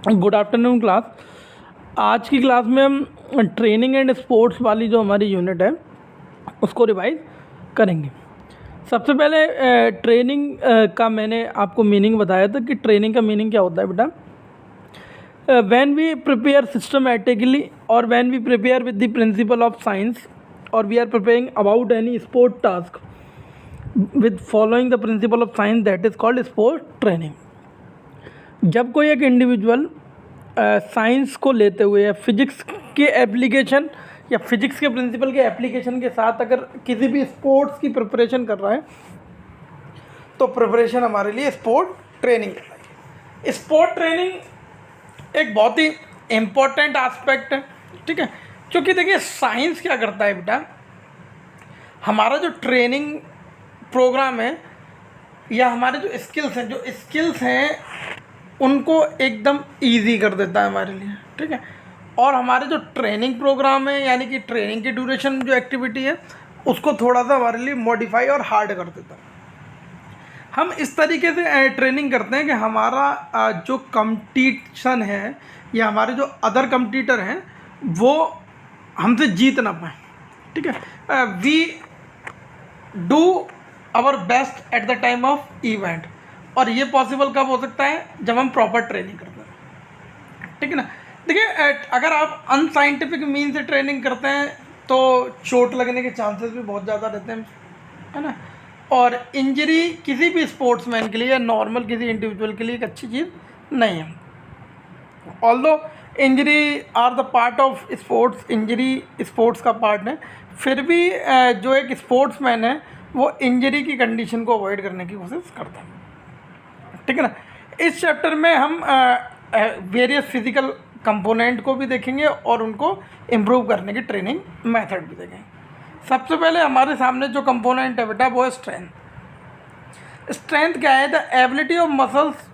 Good afternoon class. आज की class में हम ट्रेनिंग एंड स्पोर्ट्स वाली जो हमारी यूनिट है उसको रिवाइज करेंगे। सबसे पहले ट्रेनिंग का मैंने आपको मीनिंग बताया था कि ट्रेनिंग का मीनिंग क्या होता है बेटा। व्हेन वी प्रिपेयर सिस्टमेटिकली और when we prepare with the principle of science और we are preparing about any sport task with following the principle of science, that is called sport training. जब कोई एक individual science को लेते हुए या physics के एप्लीकेशन या फिजिक्स के प्रिंसिपल के एप्लीकेशन के साथ अगर किसी भी स्पोर्ट्स की प्रिपरेशन कर रहा है तो प्रिपरेशन हमारे लिए स्पोर्ट ट्रेनिंग कहलाएगी। स्पोर्ट ट्रेनिंग एक बहुत ही इम्पोर्टेंट एस्पेक्ट है, ठीक है। क्योंकि देखिए साइंस क्या करता है बेटा, हमारा जो ट्रेनिंग प्रोग्राम है या हमारे जो स्किल्स हैं उनको एकदम इजी कर देता है हमारे लिए, ठीक है। और हमारे जो ट्रेनिंग प्रोग्राम है यानी कि ट्रेनिंग की ड्यूरेशन जो एक्टिविटी है उसको थोड़ा सा हमारे लिए मॉडिफाई और हार्ड कर देता है। हम इस तरीके से ट्रेनिंग करते हैं कि हमारा जो कंपटीशन है या हमारे जो अदर कंपटीटर हैं वो हमसे जीत ना पाए, ठीक है। We do our best at the time of event, और ये पॉसिबल कब हो सकता है, जब हम प्रॉपर ट्रेनिंग करते हैं, ठीक है ना। देखिए अगर आप अनसाइंटिफिक मीन से ट्रेनिंग करते हैं तो चोट लगने के चांसेस भी बहुत ज़्यादा रहते हैं, है ना। और इंजरी किसी भी स्पोर्ट्समैन के लिए या नॉर्मल किसी इंडिविजुअल के लिए एक अच्छी चीज़ नहीं है। Although injury are the part of sports, injury sports का पार्ट है, फिर भी जो एक स्पोर्ट्समैन है वो इंजरी की कंडीशन को अवॉइड करने की कोशिश करता है, ठीक है ना। इस चैप्टर में हम वेरियस फिजिकल कंपोनेंट को भी देखेंगे और उनको इम्प्रूव करने की ट्रेनिंग मेथड भी देखेंगे। सबसे पहले हमारे सामने जो कंपोनेंट है बेटा वो है स्ट्रेंथ। स्ट्रेंथ क्या है, the ability of muscles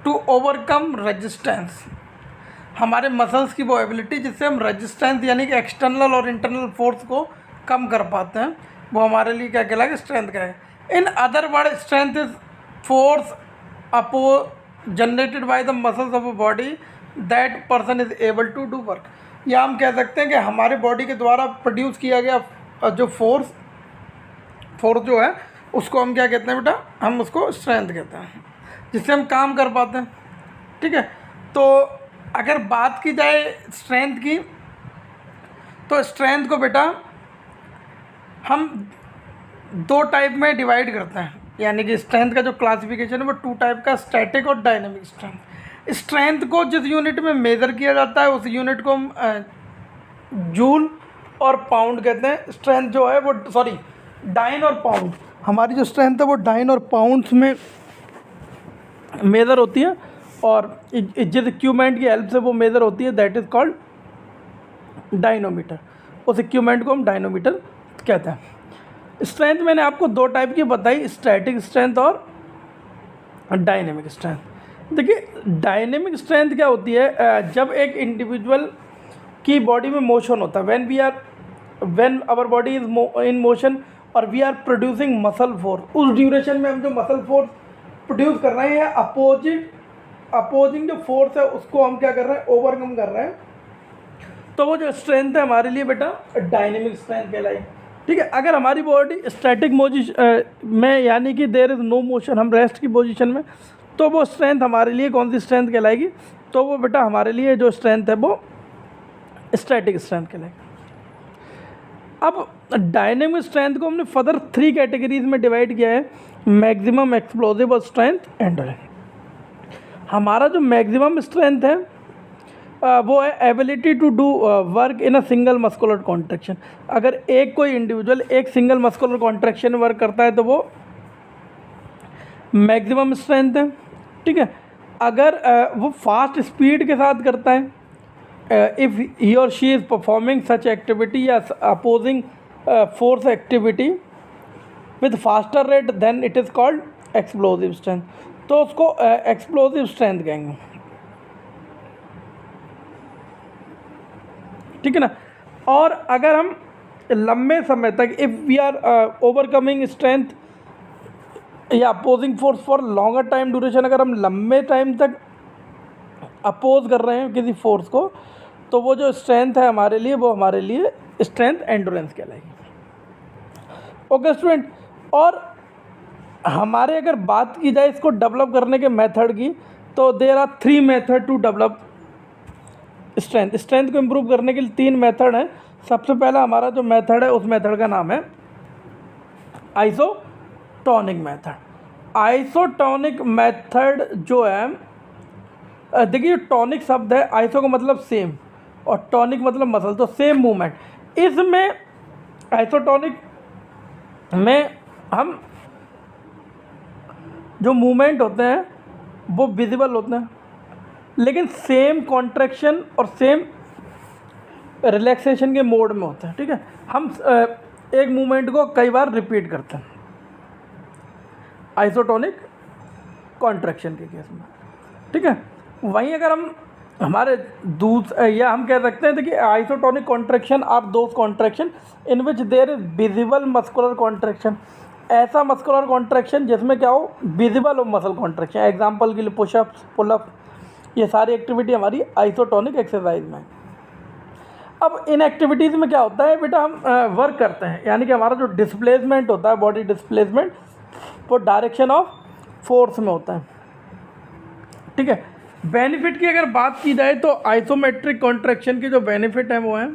to overcome resistance. हमारे मसल्स की वो एबिलिटी जिससे हम रेजिस्टेंस यानी कि एक्सटर्नल और इंटरनल फोर्स को कम कर पाते हैं, वो हमारे लिए क्या कहलाएगा, स्ट्रेंथ क्या है। In other word strength is force generated by the muscles of a body that person is able to do work. या हम कह सकते हैं कि हमारे बॉडी के द्वारा प्रोड्यूस किया गया जो फोर्स जो है उसको हम क्या कहते हैं बेटा, हम उसको स्ट्रेंथ कहते हैं, जिससे हम काम कर पाते हैं, ठीक है। तो अगर बात की जाए स्ट्रेंथ की तो स्ट्रेंथ को बेटा हम दो टाइप में डिवाइड करते हैं, यानी कि स्ट्रेंथ का जो क्लासिफिकेशन है वो टू टाइप का, स्टैटिक और डायनेमिक स्ट्रेंथ। स्ट्रेंथ को जिस यूनिट में मेज़र किया जाता है उस यूनिट को हम जूल और पाउंड कहते हैं। स्ट्रेंथ जो है वो डाइन और पाउंड, हमारी जो स्ट्रेंथ है वो डाइन और पाउंड्स में मेज़र होती है, और जिस इक्विपमेंट की हेल्प से वो मेज़र होती है दैट इज़ कॉल्ड डायनोमीटर। उस इक्विपमेंट को हम डायनोमीटर कहते हैं। स्ट्रेंथ मैंने आपको दो टाइप की बताई, स्टैटिक स्ट्रेंथ और डायनेमिक स्ट्रेंथ। देखिए डायनेमिक स्ट्रेंथ क्या होती है, जब एक इंडिविजुअल की बॉडी में मोशन होता है, when our body is in motion और we are producing muscle force, उस ड्यूरेशन में हम जो मसल फोर्स प्रोड्यूस कर रहे हैं अपोजिंग जो फोर्स है उसको हम क्या कर रहे हैं, ओवरकम कर रहे हैं, तो वो जो स्ट्रेंथ है हमारे लिए बेटा डायनेमिक स्ट्रेंथ कहलाएगी, ठीक है। अगर हमारी बॉडी स्टैटिक में यानी कि देयर इज़ नो मोशन, हम रेस्ट की पोजीशन में, तो वो स्ट्रेंथ हमारे लिए कौन सी स्ट्रेंथ कहलाएगी, तो वो बेटा हमारे लिए जो स्ट्रेंथ है वो स्टैटिक स्ट्रेंथ कहलाएगी। अब डायनेमिक स्ट्रेंथ को हमने फर्दर 3 कैटेगरीज में डिवाइड किया है, मैक्सिमम, एक्सप्लोजिव और स्ट्रेंथ एंड्योरेंस। हमारा जो मैक्सिमम स्ट्रेंथ है वो है ability to do work in a single muscular contraction. अगर कोई इंडिविजुअल एक सिंगल मस्कुलर कॉन्ट्रैक्शन वर्क करता है तो वो मैक्सिमम स्ट्रेंथ है, ठीक है। अगर वो फास्ट स्पीड के साथ करता है, इफ़ ही और she is performing such activity या opposing force activity with faster rate then it is called explosive strength, तो उसको एक्सप्लोजिव स्ट्रेंथ कहेंगे, ठीक है ना। और अगर हम लंबे समय तक if we are overcoming strength या opposing force for longer time duration, अगर हम लंबे टाइम तक अपोज कर रहे हैं किसी फोर्स को, तो वो जो स्ट्रेंथ है हमारे लिए, वो हमारे लिए स्ट्रेंथ एंडोरेंस कहलाएगी। ओके स्टूडेंट, और हमारे अगर बात की जाए इसको डेवलप करने के मेथड की, तो there are 3 method to develop strength. Strength को इम्प्रूव करने के लिए 3 मेथड हैं। सबसे पहला हमारा जो मेथड है, उस मेथड का नाम है आइसोटोनिक मेथड। आइसोटोनिक मेथड जो है, देखिए टॉनिक शब्द है, आइसो का मतलब सेम और टॉनिक मतलब मसल, तो सेम मूवमेंट। इसमें आइसोटोनिक में हम जो मूवमेंट होते हैं वो विजिबल होते हैं, लेकिन सेम कॉन्ट्रैक्शन और सेम रिलैक्सेशन के मोड में होते हैं। ठीक है, हम एक मूवमेंट को कई बार रिपीट करते हैं आइसोटोनिक कॉन्ट्रैक्शन के केस में। ठीक है, वहीं अगर हम हमारे या हम कह सकते हैं कि isotonic contraction are those contraction in which there is visible muscular contraction. ऐसा मस्कुलर कॉन्ट्रैक्शन जिसमें क्या हो, विजिबल हो मसल कॉन्ट्रैक्शन। एग्जांपल के लिए पुशअप्स, पुलअप, ये सारी एक्टिविटी हमारी आइसोटोनिक एक्सरसाइज में। अब इन एक्टिविटीज़ में क्या होता है बेटा, हम वर्क करते हैं, यानी कि हमारा जो डिस्प्लेसमेंट होता है, बॉडी डिस्प्लेसमेंट, वो डायरेक्शन ऑफ फोर्स में होता है। ठीक है, बेनिफिट की अगर बात की जाए तो आइसोमेट्रिक कॉन्ट्रैक्शन के जो बेनिफिट हैं वो हैं,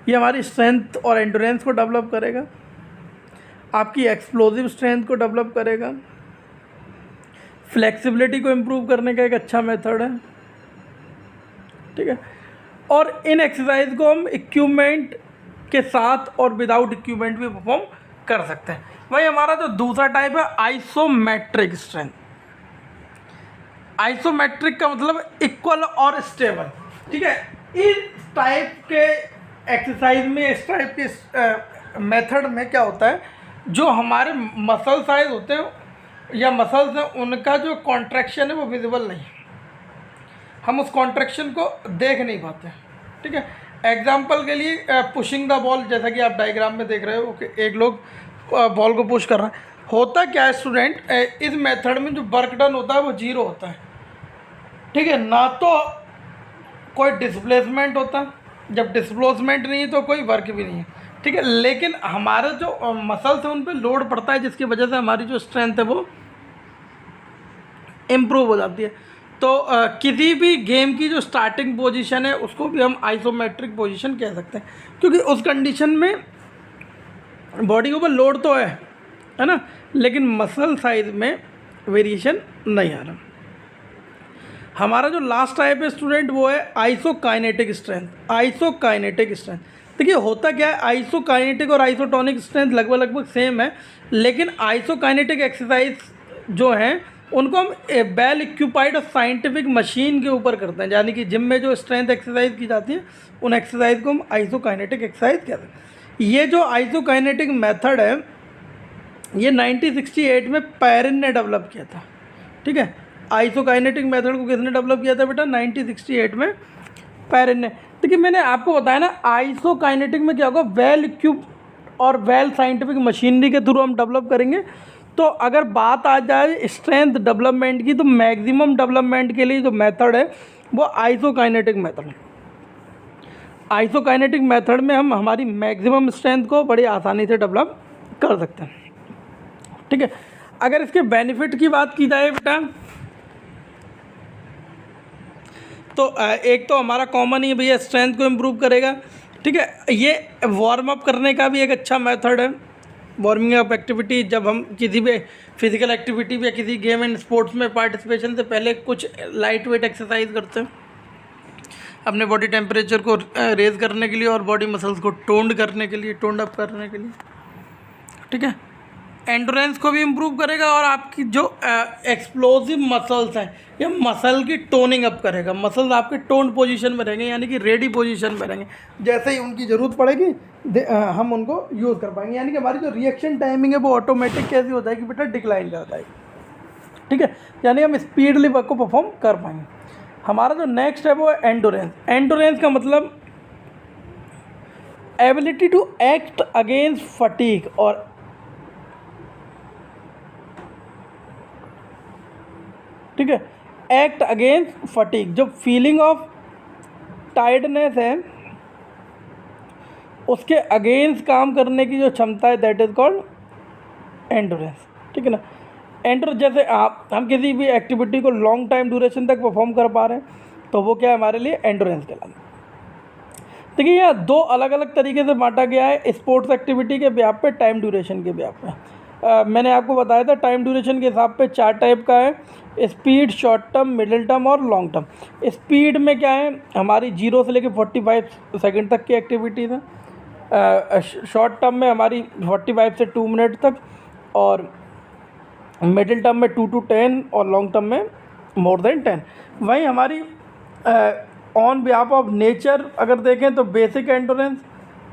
ये हमारी स्ट्रेंथ और एंडोरेंस को डेवलप करेगा, आपकी एक्सप्लोजिव स्ट्रेंथ को डेवलप करेगा, फ्लेक्सिबिलिटी को इम्प्रूव करने का एक अच्छा मेथड है। ठीक है, और इन एक्सरसाइज को हम इक्विपमेंट के साथ और विदाउट इक्विपमेंट भी परफॉर्म कर सकते हैं। वही हमारा जो दूसरा टाइप है आइसोमेट्रिक स्ट्रेंथ। आइसोमेट्रिक का मतलब इक्वल और स्टेबल। ठीक है, इस टाइप के एक्सरसाइज में, इस टाइप के मेथड में क्या होता है, जो हमारे मसल साइज होते हैं या मसल्स हैं, उनका जो कॉन्ट्रैक्शन है वो विजिबल नहीं है, हम उस कॉन्ट्रैक्शन को देख नहीं पाते। ठीक है, एग्जांपल के लिए पुशिंग द बॉल, जैसा कि आप डायग्राम में देख रहे हो कि एक लोग बॉल को पुश कर रहा है। होता क्या है स्टूडेंट, इस मेथड में जो वर्क डन होता है वो 0 होता है। ठीक है, ना तो कोई डिस्प्लेसमेंट होता, जब डिस्प्लेसमेंट नहीं है तो कोई वर्क भी नहीं है। ठीक है, लेकिन हमारे जो मसल्स हैं उन पे लोड पड़ता है, जिसकी वजह से हमारी जो स्ट्रेंथ है वो इम्प्रूव हो जाती है। तो किसी भी गेम की जो स्टार्टिंग पोजीशन है उसको भी हम आइसोमेट्रिक पोजीशन कह सकते हैं, क्योंकि उस कंडीशन में बॉडी के ऊपर लोड तो है ना, लेकिन मसल साइज में वेरिएशन नहीं आ रहा। हमारा जो लास्ट टाइप है स्टूडेंट वो है आइसोकाइनेटिक स्ट्रेंथ। आइसोकाइनेटिक स्ट्रेंथ, देखिए होता क्या है, आइसोकाइनेटिक और आइसोटोनिक स्ट्रेंथ लगभग सेम है, लेकिन आइसोकाइनेटिक एक्सरसाइज जो हैं उनको हम वेल इक्विपाइड और साइंटिफिक मशीन के ऊपर करते हैं, यानी कि जिम में जो स्ट्रेंथ एक्सरसाइज की जाती है उन एक्सरसाइज को हम आइसोकाइनेटिक एक्सरसाइज कहते हैं। ये जो आइसोकाइनेटिक मेथड है ये 1968 में पैरिन ने डेवलप किया था। ठीक है, आइसोकाइनेटिक मेथड को किसने डेवलप किया था बेटा, 1968 में पैरिन ने। देखिए मैंने आपको बताया ना, आइसोकाइनेटिक में क्या होगा, वेल इक्विप और वेल साइंटिफिक मशीनरी के थ्रू हम डेवलप करेंगे। तो अगर बात आ जाए स्ट्रेंथ डेवलपमेंट की, तो मैक्सिमम डेवलपमेंट के लिए जो मेथड है वो आइसोकाइनेटिक मेथड है। आइसोकाइनेटिक मेथड में हम हमारी मैक्सिमम स्ट्रेंथ को बड़ी आसानी से डेवलप कर सकते हैं। ठीक है, अगर इसके बेनिफिट की बात की जाए बेटा, तो एक तो हमारा कॉमन ही भैया स्ट्रेंथ को इम्प्रूव करेगा। ठीक है, ये वार्म अप करने का भी एक अच्छा मेथड है। वार्मिंग अप एक्टिविटी, जब हम किसी भी फिजिकल एक्टिविटी या किसी गेम एंड स्पोर्ट्स में पार्टिसिपेशन से पहले कुछ लाइट वेट एक्सरसाइज करते हैं अपने बॉडी टेम्परेचर को रेज करने के लिए और बॉडी मसल्स को टोन्ड करने के लिए, टोन्ड अप करने के लिए। ठीक है, एंडोरेंस को भी इम्प्रूव करेगा और आपकी जो एक्सप्लोजिव मसल्स हैं या मसल की टोनिंग अप करेगा। मसल्स आपके टोन्ड पोजीशन में रहेंगे, यानी कि रेडी पोजीशन में रहेंगे, जैसे ही उनकी ज़रूरत पड़ेगी हम उनको यूज़ कर पाएंगे, यानी कि हमारी जो रिएक्शन टाइमिंग है वो ऑटोमेटिक कैसी हो जाएगी बेटा, डिक्लाइन कर जाएगी। ठीक है, यानी हम स्पीडली वर्क को परफॉर्म कर पाएंगे। हमारा जो नेक्स्ट है वो है एंडोरेंस। एंडोरेंस का मतलब ability to act against fatigue और ठीक है, एक्ट अगेंस्ट फटीग। जो फीलिंग ऑफ टायर्डनेस है उसके अगेंस्ट काम करने की जो क्षमता है दैट इज़ कॉल्ड एंडोरेंस। ठीक है ना। जैसे हम किसी भी एक्टिविटी को लॉन्ग टाइम ड्यूरेशन तक परफॉर्म कर पा रहे हैं तो वो क्या है हमारे लिए एंडोरेंस कहलाता है। देखिए यहाँ दो अलग अलग तरीके से बांटा गया है स्पोर्ट्स एक्टिविटी के ब्याप पे, टाइम ड्यूरेशन के ब्याप पे। मैंने आपको बताया था टाइम ड्यूरेशन के हिसाब पे 4 टाइप का है, speed, short term, middle term और लॉन्ग टर्म। स्पीड में क्या है हमारी 0 से लेकर 45 सेकंड तक की एक्टिविटीज़ है। शॉर्ट टर्म में हमारी 45 से 2 मिनट तक, और मिडिल टर्म में 2 to 10 और लॉन्ग टर्म में मोर देन 10। वहीं हमारी ऑन बिहाफ ऑफ नेचर अगर देखें तो बेसिक एंडोरेंस,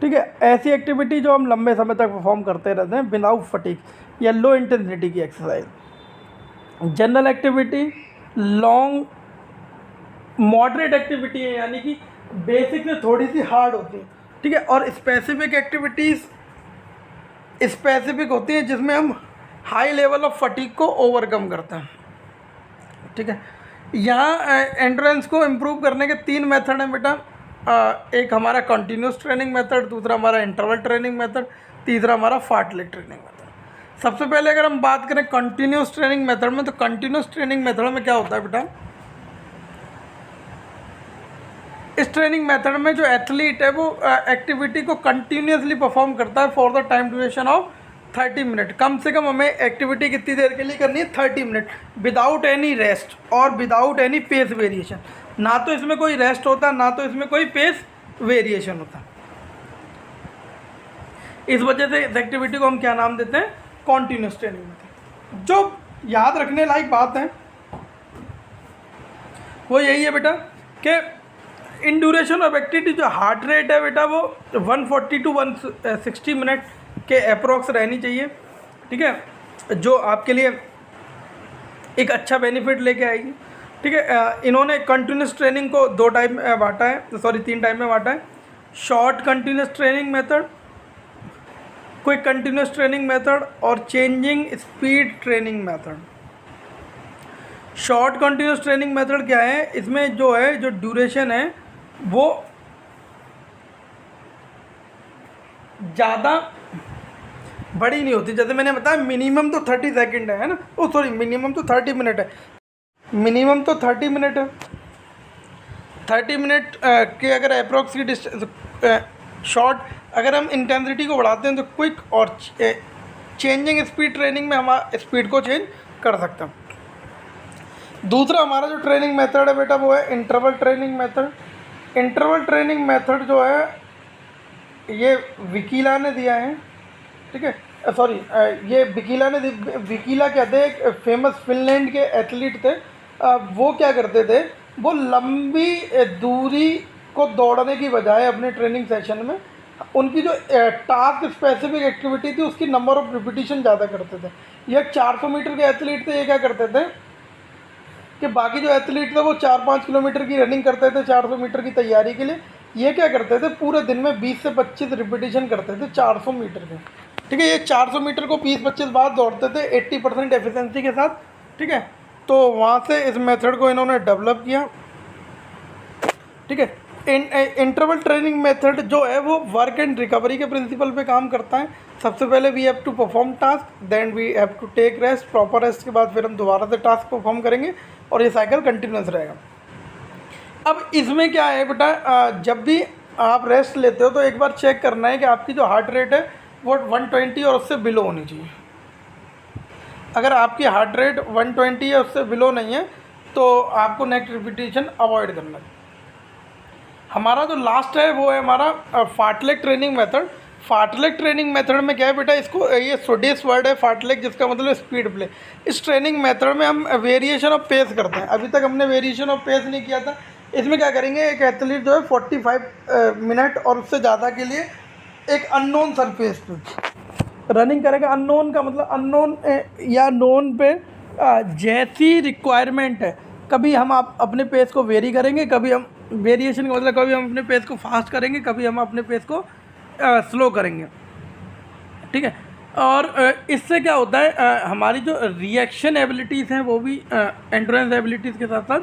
ठीक है, ऐसी एक्टिविटी जो हम लंबे समय तक परफॉर्म करते रहते हैं विदाउट फटीग या लो इंटेंसिटी की exercise. General activity long moderate activity है, यानी कि बेसिक से थोड़ी सी हार्ड होती है, ठीक है। और स्पेसिफिक एक्टिविटीज़ स्पेसिफिक होती हैं जिसमें हम हाई लेवल ऑफ फटीग को ओवरकम करते हैं, ठीक है। यहाँ एंड्योरेंस को इम्प्रूव करने के 3 मेथड हैं बेटा। एक हमारा कंटिन्यूस ट्रेनिंग मेथड, दूसरा हमारा इंटरवल ट्रेनिंग मेथड, तीसरा हमारा फार्टलेट ट्रेनिंग मेथड। सबसे पहले अगर हम बात करें कंटिन्यूस ट्रेनिंग मेथड में, तो कंटिन्यूस ट्रेनिंग मेथड में क्या होता है बेटा, इस ट्रेनिंग मेथड में जो एथलीट है वो एक्टिविटी को कंटिन्यूसली परफॉर्म करता है for the time duration of 30 minute. कम से कम हमें एक्टिविटी कितनी देर के लिए करनी है, 30 मिनट, विदाउट एनी रेस्ट और विदाउट एनी पेस वेरिएशन। ना तो इसमें कोई रेस्ट होता, ना तो इसमें कोई पेस वेरिएशन होता। इस वजह से इस एक्टिविटी को हम क्या नाम देते हैं, कॉन्टिन्यूस ट्रेनिंग मेथड। जो याद रखने लायक बात है वो यही है बेटा कि इन ड्यूरेशन ऑफ एक्टिविटी जो हार्ट रेट है बेटा वो 140 to 160 मिनट के अप्रोक्स रहनी चाहिए, ठीक है, जो आपके लिए एक अच्छा बेनिफिट लेके आएगी, ठीक है। इन्होंने कंटिन्यूस ट्रेनिंग को 3 टाइप में बांटा है। Short continuous training method, quick continuous training method और changing speed training method. Short continuous training method क्या है, इसमें जो है जो ड्यूरेशन है वो ज़्यादा बड़ी नहीं होती। जैसे मैंने बताया मिनिमम तो 30 सेकंड है ना, मिनिमम तो 30 मिनट है, मिनिमम तो 30 मिनट है। 30 मिनट के अगर अप्रोक्स की डिस्टेंस शॉर्ट, अगर हम इंटेंसिटी को बढ़ाते हैं तो क्विक और चेंजिंग स्पीड ट्रेनिंग में हम स्पीड को चेंज कर सकते हैं। दूसरा हमारा जो ट्रेनिंग मेथड है बेटा वो है interval training method. Interval training method जो है ये विकीला ने दिया है, ठीक है, सॉरी ये विकीला कहते हैं, एक फेमस फिनलैंड के एथलीट थे। वो क्या करते थे, वो लंबी दूरी को दौड़ने की बजाय अपने ट्रेनिंग सेशन में उनकी जो टास्क स्पेसिफिक एक्टिविटी थी उसकी नंबर ऑफ रिपीटिशन ज़्यादा करते थे। ये 400 मीटर के एथलीट थे, ये क्या करते थे कि बाकी जो एथलीट थे वो 4-5 किलोमीटर की रनिंग करते थे 400 मीटर की तैयारी के लिए, ये क्या करते थे पूरे दिन में 20 से 25 रिपीटिशन करते थे 400 मीटर के, ठीक है। ये 400 मीटर को 20-25 बार दौड़ते थे 80% एफिशिएंसी के साथ, ठीक है। तो वहाँ से इस मेथड को इन्होंने डेवलप किया, ठीक है। इंटरवल ट्रेनिंग मेथड जो है वो वर्क एंड रिकवरी के प्रिंसिपल पे काम करता है। सबसे पहले we have to perform task, then we have to take rest, proper rest के बाद फिर हम दोबारा से टास्क परफॉर्म करेंगे और ये साइकिल कंटिन्यूस रहेगा। अब इसमें क्या है बेटा, जब भी आप रेस्ट लेते हो तो एक बार चेक करना है कि आपकी जो हार्ट रेट है वो 120 और उससे बिलो होनी चाहिए। अगर आपकी हार्ट रेट 120 या उससे बिलो नहीं है तो आपको नेक्स्ट रिपीटिशन अवॉइड करना है। हमारा जो लास्ट है वो है हमारा फार्टलेक ट्रेनिंग मेथड। फार्टलेक ट्रेनिंग मेथड में क्या है बेटा, इसको ये स्वीडिश वर्ड है फार्टलेक, जिसका मतलब है स्पीड प्ले। इस ट्रेनिंग मेथड में हम वेरिएशन ऑफ पेस करते हैं। अभी तक हमने वेरिएशन ऑफ पेस नहीं किया था। इसमें क्या करेंगे, एक एथलीट जो है 45 मिनट और उससे ज़्यादा के लिए एक अननोन सरफेस पे रनिंग करेगा। अननोन का मतलब अननोन या नोन पे जैसी रिक्वायरमेंट है, कभी हम आप अपने पेस को वेरी करेंगे, कभी हम वेरिएशन का मतलब कभी हम अपने पेस को फास्ट करेंगे, कभी हम अपने पेस को स्लो करेंगे, ठीक है। और इससे क्या होता है, हमारी जो रिएक्शन एबिलिटीज़ हैं वो भी एंड्योरेंस एबिलिटीज़ के साथ साथ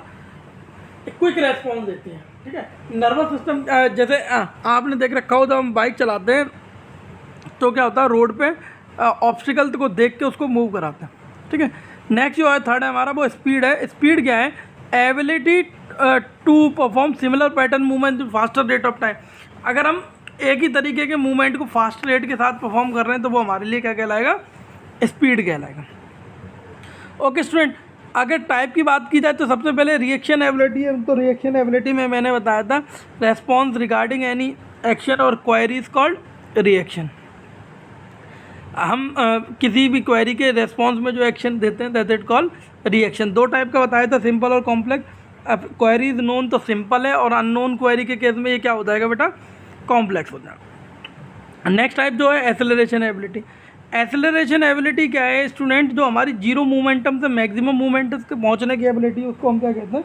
क्विक रेस्पॉन्स देती हैं। ठीक है, नर्वस सिस्टम जैसे आपने देख रखा हो, जब हम बाइक चलाते हैं तो क्या होता है, रोड पे ऑब्स्टिकल को देख के उसको मूव कराते हैं। ठीक है, नेक्स्ट जो है थर्ड है हमारा, वो स्पीड है। स्पीड क्या है, ability to perform similar pattern movement faster rate of time. अगर हम एक ही तरीके के मूवमेंट को फास्ट रेट के साथ परफॉर्म कर रहे हैं तो वो हमारे लिए क्या कहलाएगा, स्पीड कहलाएगा। ओके स्टूडेंट, अगर टाइप की बात की जाए तो सबसे पहले रिएक्शन एबिलिटी है। तो रिएक्शन एबिलिटी में मैंने बताया था रेस्पॉन्स रिगार्डिंग एनी एक्शन और क्वेरी इज कॉल्ड रिएक्शन। हम किसी भी क्वेरी के रेस्पॉन्स में जो एक्शन देते हैं दैट इट कॉल्ड रिएक्शन। दो टाइप का बताया था, सिंपल और कॉम्प्लेक्स। अब क्वेरी इज नोन तो सिंपल है, और अननोन क्वेरी के केस में ये क्या हो जाएगा बेटा, कॉम्प्लेक्स हो जाएगा। नेक्स्ट टाइप जो है एसेलरेशन एबिलिटी। एसेलरेशन एबिलिटी क्या है स्टूडेंट, जो हमारी जीरो मोमेंटम से मैक्सिमम मोमेंटम के पहुंचने की एबिलिटी, उसको हम क्या कहते हैं,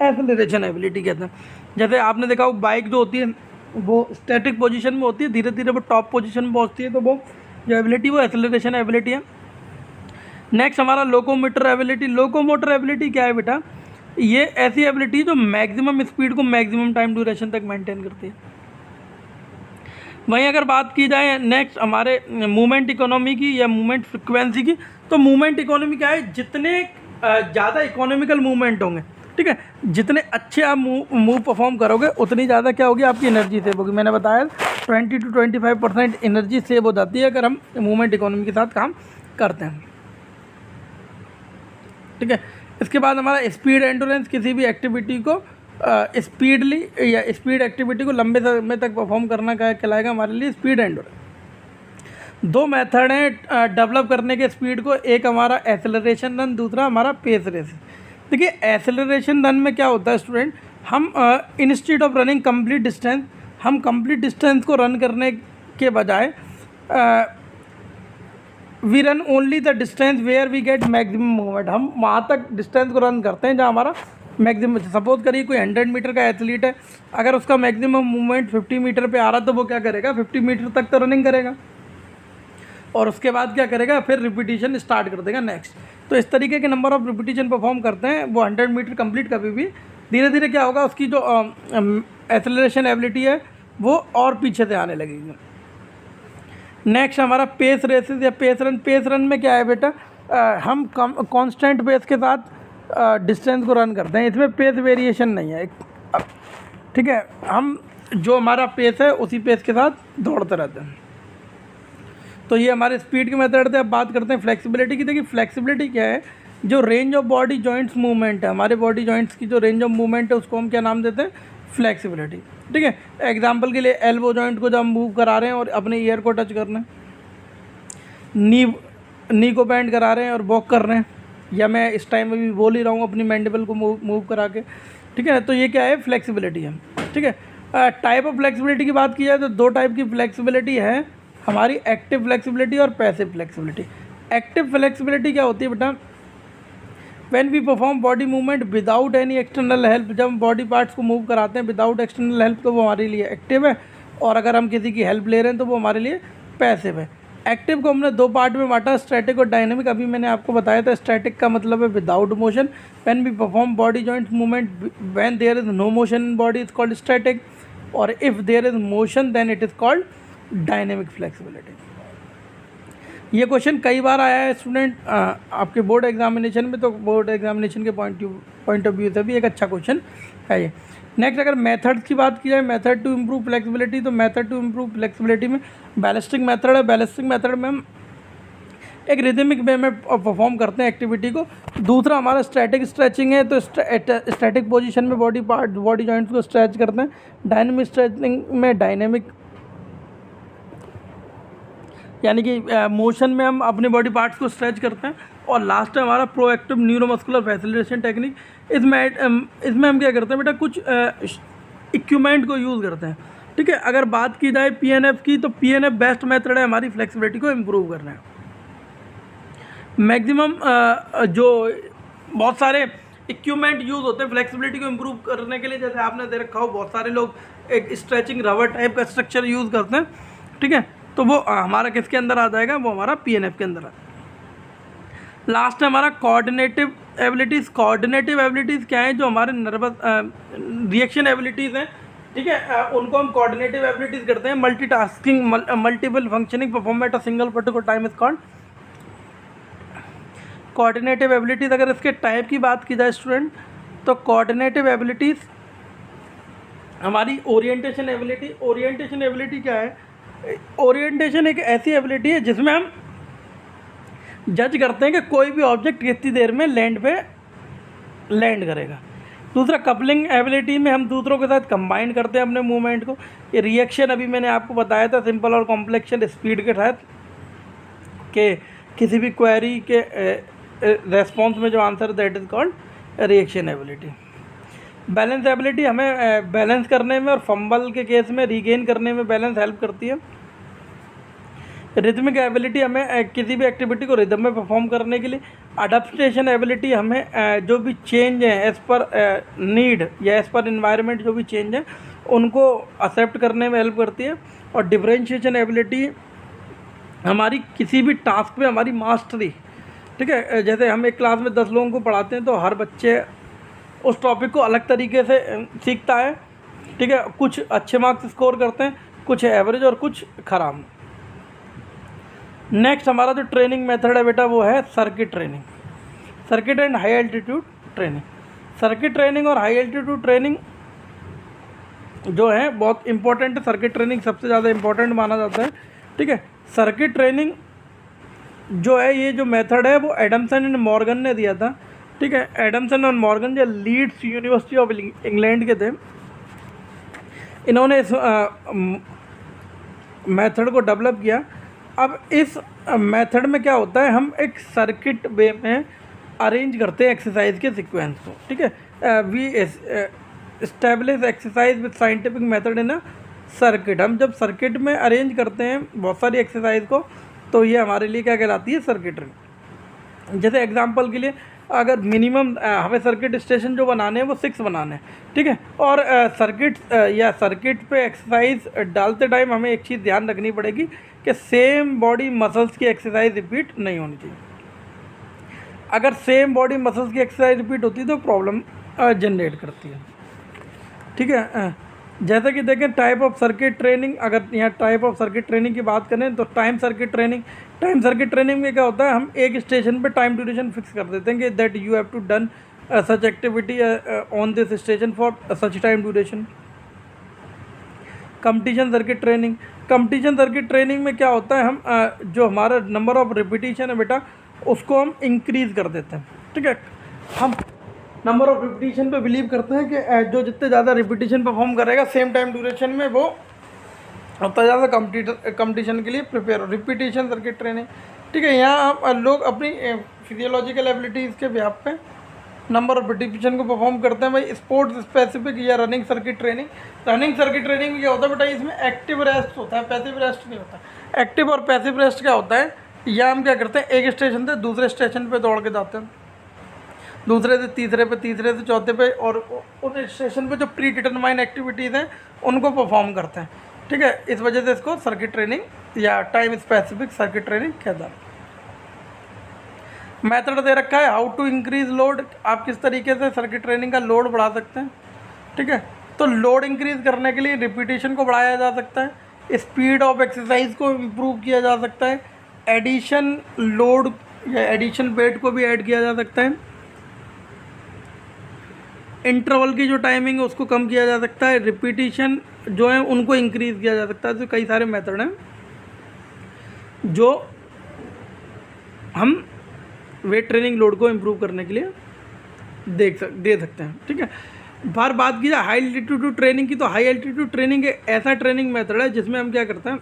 एसेलरेशन एबिलिटी कहते हैं। जैसे आपने देखा बाइक जो होती है वो स्टैटिक पोजीशन में होती है, धीरे धीरे वो टॉप पोजीशन में पहुंचती है, तो वो जो एबिलिटी वो एसेलरेशन एबिलिटी है। नेक्स्ट हमारा लोकोमोटर एबिलिटी। लोकोमोटर एबिलिटी क्या है बेटा, ये ऐसी एबिलिटी जो मैक्सिमम स्पीड को मैक्सिमम टाइम ड्यूरेशन तक मेंटेन करती है। वहीं अगर बात की जाए नेक्स्ट हमारे मूवमेंट इकोनॉमी की या मूवमेंट फ्रिक्वेंसी की, तो मूवमेंट इकोनॉमी क्या है, जितने ज़्यादा इकोनॉमिकल मूवमेंट होंगे, ठीक है, जितने अच्छे आप मूव परफॉर्म करोगे उतनी ज़्यादा क्या होगी, आपकी एनर्जी सेव होगी। मैंने बताया 20 to 25% एनर्जी सेव हो जाती है अगर हम मूवमेंट इकोनॉमी के साथ काम करते हैं। ठीक है, इसके बाद हमारा स्पीड एंड्योरेंस, किसी भी एक्टिविटी को स्पीडली या स्पीड एक्टिविटी को लंबे समय तक परफॉर्म करना क्या कहलाएगा हमारे लिए, स्पीड एंड्योरेंस। दो मेथड हैं डेवलप करने के स्पीड को, एक हमारा एसेलरेशन रन, दूसरा हमारा पेस रेस। देखिए एसेलरेशन रन में क्या होता है स्टूडेंट, हम instead of running complete distance, हम कंप्लीट डिस्टेंस को रन करने के बजाय we run only the distance where we get maximum movement. हम वहाँ तक डिस्टेंस को रन करते हैं जहाँ हमारा मैक्सिमम। सपोज करिए कोई 100 मीटर का एथलीट है, अगर उसका मैक्सिमम मूवमेंट 50 मीटर पे आ रहा है तो वो क्या करेगा, 50 मीटर तक तो रनिंग करेगा, और उसके बाद क्या करेगा, फिर रिपीटिशन स्टार्ट कर देगा नेक्स्ट। तो इस तरीके के नंबर ऑफ रिपीटिशन परफॉर्म करते हैं वो 100 मीटर कंप्लीट कभी भी। धीरे धीरे क्या होगा, उसकी जो एसेलरेशन एबिलिटी है वो और पीछे से आने लगेगी। नेक्स्ट हमारा पेस रेसेस या पेस रन। पेस रन में क्या है बेटा, हम कांस्टेंट पेस के साथ डिस्टेंस को रन करते हैं, इसमें पेस वेरिएशन नहीं है। ठीक है, हम जो हमारा पेस है उसी पेस के साथ दौड़ते रहते हैं। तो ये हमारे स्पीड के मेथड थे। अब बात करते हैं फ्लेक्सिबिलिटी की। देखिए फ्लेक्सिबिलिटी क्या है, जो range of body joints movement है, हमारे बॉडी जॉइंट्स की जो रेंज ऑफ मूवमेंट है उसको हम क्या नाम देते हैं, फ्लेक्सिबिलिटी। ठीक है, एग्जांपल के लिए एल्बो जॉइंट को जब हम मूव करा रहे हैं और अपने ईयर को टच करना है, नी को बेंड करा रहे हैं और वॉक कर रहे हैं, या मैं इस टाइम में भी बोल ही रहा हूँ अपनी मैंडिबल को मूव करा के। ठीक है, तो ये क्या है, फ्लेक्सिबिलिटी है। ठीक है, टाइप ऑफ फ्लेक्सिबिलिटी की बात की जाए तो दो टाइप की फ्लेक्सिबिलिटी है हमारी, एक्टिव फ्लेक्सिबिलिटी और पैसिव फ्लेक्सिबिलिटी। एक्टिव फ्लेक्सिबिलिटी क्या होती है बेटा, when we perform body movement without any external help, जब हम बॉडी पार्ट्स को मूव कराते हैं विदाउट एक्सटर्नल हेल्प तो वो हमारे लिए एक्टिव है, और अगर हम किसी की हेल्प ले रहे हैं तो वो हमारे लिए पैसिव है। एक्टिव को हमने दो पार्ट में बांटा, स्टैटिक और डायनेमिक। अभी मैंने आपको बताया था स्टैटिक का मतलब है without motion, when we perform body joint movement when there is no motion in body is called static, और if there is motion then it is called dynamic flexibility. ये क्वेश्चन कई बार आया है स्टूडेंट आपके बोर्ड एग्जामिनेशन में, तो board examination के पॉइंट ऑफ व्यू से भी एक अच्छा क्वेश्चन है ये। नेक्स्ट अगर मेथड्स की बात की जाए, मेथड टू इम्प्रूव फ्लेक्सिबिलिटी, तो मेथड टू इम्प्रूव फ्लेक्सिबिलिटी में बैलिस्टिक मेथड है। बैलिस्टिक मेथड में हम एक रिदमिक वे में परफॉर्म करते हैं एक्टिविटी को। दूसरा हमारा स्टैटिक स्ट्रेचिंग है, तो स्टैटिक पोजीशन में बॉडी जॉइंट्स को स्ट्रेच करते हैं। डायनेमिक स्ट्रेचिंग में डायनेमिक यानी कि मोशन में हम अपने बॉडी पार्ट्स को स्ट्रेच करते हैं। और लास्ट है हमारा प्रोएक्टिव न्यूरोमस्कुलर फैसिलिटेशन टेक्निक। इसमें हम क्या करते हैं बेटा, कुछ इक्विपमेंट को यूज़ करते हैं। ठीक है, अगर बात की जाए पीएनएफ की, तो पीएनएफ बेस्ट मेथड है हमारी फ्लेक्सिबिलिटी को इम्प्रूव करना है। मैक्सिमम जो बहुत सारे इक्विपमेंट यूज़ होते हैं फ्लेक्सिबिलिटी को इम्प्रूव करने के लिए, जैसे आपने दे रखा हो बहुत सारे लोग एक स्ट्रेचिंग रबर टाइप का स्ट्रक्चर यूज़ करते हैं। ठीक है, तो वो हमारा किसके अंदर आ जाएगा, वो हमारा PNF के अंदर आ। लास्ट है हमारा कोऑर्डिनेटिव एबिलिटीज़। कोऑर्डिनेटिव एबिलिटीज़ क्या है, जो हमारे नर्वस रिएक्शन एबिलिटीज़ हैं, ठीक है, उनको हम कोऑर्डिनेटिव एबिलिटीज़ करते हैं। Multitasking, multiple functioning perform at a single particular time is called coordinative abilities. अगर इसके टाइप की बात की जाए स्टूडेंट, तो कोऑर्डिनेटिव एबिलिटीज़ हमारी ओरिएंटेशन एबिलिटी। ओरिएंटेशन एबिलिटी क्या है, ओरिएंटेशन एक ऐसी एबिलिटी है जिसमें हम जज करते हैं कि कोई भी ऑब्जेक्ट कितनी देर में लैंड लैंड करेगा। दूसरा कपलिंग एबिलिटी में हम दूसरों के साथ कंबाइन करते हैं अपने मूवमेंट को। ये रिएक्शन अभी मैंने आपको बताया था, सिंपल और कॉम्प्लेक्स स्पीड के तहत के किसी भी क्वेरी के रेस्पॉन्स में जो answer, that is called reaction ability. Balance ability हमें बैलेंस करने में और फंबल के केस में रीगेन करने में बैलेंस हेल्प करती है। रिदमिक एबिलिटी हमें किसी भी एक्टिविटी को रिदम में परफॉर्म करने के लिए। अडैप्टेशन एबिलिटी हमें जो भी चेंज है एज़ पर नीड या एज़ पर इन्वायरमेंट जो भी चेंज है उनको एक्सेप्ट करने में हेल्प करती है। और डिफरेंशिएशन एबिलिटी हमारी किसी भी टास्क में हमारी मास्टरी, ठीक है, जैसे हम एक क्लास में 10 लोगों को पढ़ाते हैं तो हर बच्चे उस टॉपिक को अलग तरीके से सीखता है, ठीक है, कुछ अच्छे मार्क्स स्कोर करते हैं, कुछ एवरेज और कुछ ख़राब। नेक्स्ट हमारा जो ट्रेनिंग मेथड है बेटा वो है circuit training, circuit and high altitude training. Circuit training और हाई एल्टीट्यूड ट्रेनिंग जो है बहुत इंपॉर्टेंट है। सर्किट ट्रेनिंग सबसे ज़्यादा इंपॉर्टेंट माना जाता है, ठीक है। सर्किट ट्रेनिंग जो है, ये जो मेथड है वो एडमसन एंड मॉर्गन ने दिया था, ठीक है। एडमसन और मॉर्गन जो लीड्स यूनिवर्सिटी ऑफ इंग्लैंड के थे, इन्होंने इस मेथड को डेवलप किया। अब इस मेथड में क्या होता है, हम एक सर्किट वे में अरेंज करते हैं एक्सरसाइज के सीक्वेंस को, ठीक है। We establish exercise with scientific method in a circuit. हम जब सर्किट में अरेंज करते हैं बहुत सारी एक्सरसाइज को, तो ये हमारे लिए क्या कहलाती है, सर्किटरी। जैसे एग्जांपल के लिए अगर मिनिमम हमें सर्किट स्टेशन जो बनाने हैं वो 6 बनाने हैं, ठीक है। और सर्किट या सर्किट पे एक्सरसाइज डालते टाइम हमें एक चीज़ ध्यान रखनी पड़ेगी कि सेम बॉडी मसल्स की एक्सरसाइज रिपीट नहीं होनी चाहिए। अगर सेम बॉडी मसल्स की एक्सरसाइज रिपीट होती है तो प्रॉब्लम जनरेट करती है, ठीक है। जैसे कि देखें टाइप ऑफ सर्किट ट्रेनिंग, अगर यहाँ टाइप ऑफ सर्किट ट्रेनिंग की बात करें तो time circuit training. Time circuit training में क्या होता है, हम एक स्टेशन पे टाइम ड्यूरेशन फिक्स कर देते हैं कि that you have to done such activity on this station for such time duration. Competition circuit training. Competition circuit training में क्या होता है, हम जो हमारा नंबर ऑफ रिपीटिशन है बेटा उसको हम इंक्रीज़ कर देते हैं, ठीक है। हम नंबर ऑफ रिपीटिशन पे बिलीव करते हैं कि जो जितने ज़्यादा रिपीटिशन परफॉर्म करेगा सेम टाइम ड्यूरेशन में, वो उतना ज़्यादा कंपटीशन के लिए प्रिपेयर हो। रिपीटिशन सर्किट ट्रेनिंग, ठीक है। यहाँ लोग अपनी फिजियोलॉजिकल एबिलिटीज़ के व्याप पे नंबर ऑफ रिपीटिशन को परफॉर्म करते हैं। भाई स्पोर्ट्स स्पेसिफिक या running circuit training. Running circuit training में क्या होता है बेटा, इसमें एक्टिव रेस्ट होता है, पैसिव रेस्ट नहीं होता। एक्टिव और पैसिव रेस्ट क्या होता है, या हम क्या करते हैं, एक स्टेशन से दूसरे स्टेशन पे दौड़ के जाते हैं, दूसरे से तीसरे पे, तीसरे से चौथे पे, और उन स्टेशन पे जो प्री डिटरमाइन एक्टिविटीज़ हैं उनको परफॉर्म करते हैं, ठीक है। इस वजह से इसको सर्किट ट्रेनिंग या टाइम स्पेसिफिक सर्किट ट्रेनिंग कहता है। मेथड दे रखा है हाउ टू इंक्रीज लोड, आप किस तरीके से सर्किट ट्रेनिंग का लोड बढ़ा सकते हैं, ठीक है। तो लोड इंक्रीज करने के लिए रिपीटिशन को बढ़ाया जा सकता है, स्पीड ऑफ एक्सरसाइज को इम्प्रूव किया जा सकता है, एडिशन लोड या एडिशन वेट को भी ऐड किया जा सकता है, इंटरवल की जो टाइमिंग है उसको कम किया जा सकता है, रिपीटिशन जो है उनको इंक्रीज़ किया जा सकता है। तो कई सारे मेथड हैं जो हम वेट ट्रेनिंग लोड को इम्प्रूव करने के लिए दे सकते हैं, ठीक है। बात की जाए हाई एल्टीट्यूड ट्रेनिंग की, तो हाई एल्टीट्यूड ट्रेनिंग एक ऐसा ट्रेनिंग मेथड है जिसमें हम क्या करते हैं,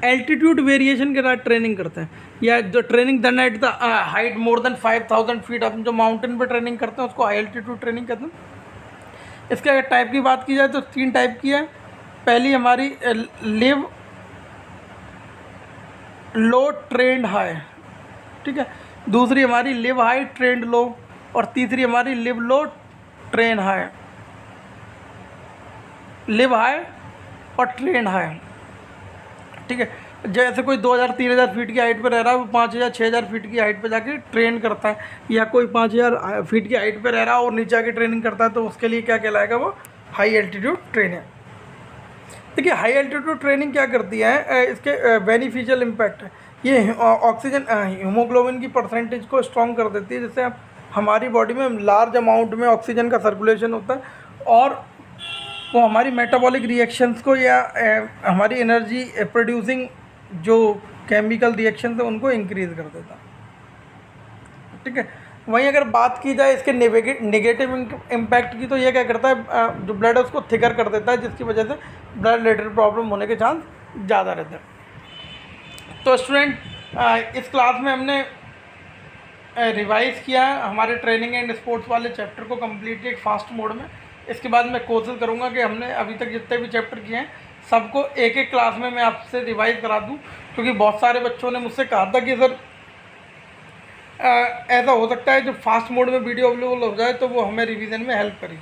एल्टीट्यूड वेरिएशन के साथ ट्रेनिंग करते हैं, या जो training done at the height more than 5000 feet, हम जो माउंटेन पे ट्रेनिंग करते हैं उसको हाई एल्टीट्यूड ट्रेनिंग कहते हैं। इसके अगर टाइप की बात की जाए तो 3 टाइप की है। पहली हमारी लिव लो ट्रेंड हाई, ठीक है। दूसरी हमारी लिव हाई ट्रेंड लो, और तीसरी हमारी लिव लो ट्रेन हाई, लिव हाई और ट्रेन हाई, ठीक है। जैसे कोई 2000-3000 फीट की हाइट पे रह रहा है, वो 5000-6000 फीट की हाइट पे जाके ट्रेन करता है, या कोई 5000 फीट की हाइट पे रह रहा है और नीचे आके ट्रेनिंग करता है, तो उसके लिए क्या कहलाएगा, वो हाई एल्टीट्यूड ट्रेनिंग। देखिए हाई एल्टीट्यूड ट्रेनिंग क्या करती है, इसके बेनिफिशियल इम्पैक्ट है, ये ऑक्सीजन हीमोग्लोबिन की परसेंटेज को स्ट्रॉन्ग कर देती है, जिससे हमारी बॉडी में लार्ज अमाउंट में ऑक्सीजन का सर्कुलेशन होता है, और वो हमारी मेटाबॉलिक रिएक्शंस को या हमारी एनर्जी प्रोड्यूसिंग जो केमिकल रिएक्शंस है उनको इंक्रीज़ कर देता है, ठीक है। वहीं अगर बात की जाए इसके नेगेटिव इम्पैक्ट की, तो ये क्या करता है, जो ब्लड है उसको थिकर कर देता है, जिसकी वजह से ब्लड रिलेटेड प्रॉब्लम होने के चांस ज़्यादा रहते हैं। तो स्टूडेंट इस क्लास में हमने रिवाइज़ किया है हमारे ट्रेनिंग एंड स्पोर्ट्स वाले चैप्टर को कम्प्लीटली एक फास्ट मोड में। इसके बाद मैं कोशिश करूँगा कि हमने अभी तक जितने भी चैप्टर किए हैं सबको एक एक क्लास में मैं आपसे रिवाइज़ करा दूँ, क्योंकि बहुत सारे बच्चों ने मुझसे कहा था कि सर ऐसा हो सकता है जो फास्ट मोड में वीडियो अवेलेबल हो जाए तो वो हमें रिवीजन में हेल्प करेगी,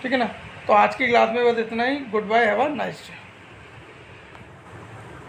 ठीक है ना। तो आज की क्लास में बस इतना ही। Good bye, have a nice day.